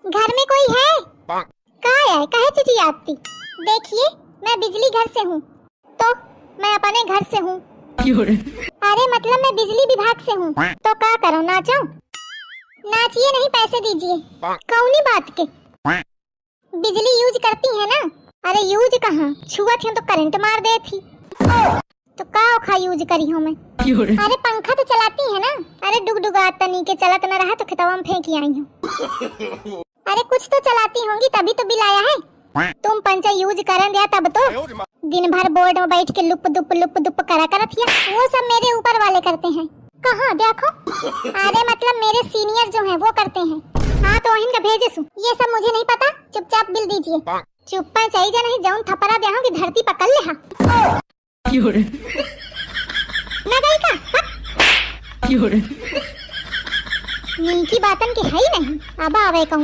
घर में कोई है? कहाँ है? कहे चिची आती? देखिए, मैं बिजली घर से हूँ, तो मैं अपने घर से हूँ। अरे मतलब मैं बिजली विभाग से हूँ, तो क्या करूँ, नाचूं? नाचिए नहीं, पैसे दीजिए। कौनी बात के? बिजली यूज करती है ना? अरे यूज कहाँ, छुआ थी तो करंट मार दे थी। तो का खा यूज करी हूँ मैं? अरे पंखा तो चलाती है ना? अरे डुगडुगा तनी के चलत न रहा तो खितवा में फेंक आई हूँ। अरे कुछ तो चलाती होंगी तभी तो बिल आया है। तुम पंचा यूज करन दिया तब तो दिन भर बोर्ड में बैठ के लुप दुप करा करत हिया। वो सब मेरे ऊपर वाले करते हैं। कहाँ देखो? अरे मतलब मेरे सीनियर जो हैं वो करते हैं। हाँ तो इनका भेजे सु, ये सब मुझे नहीं पता, चुपचाप बिल दीजिए। चुप चाहिए नहीं, जाऊं थपड़ा दे की धरती पकड़ ले। हाँ ना गई का नीकी बातन के है ही नहीं। अब आवे कहूं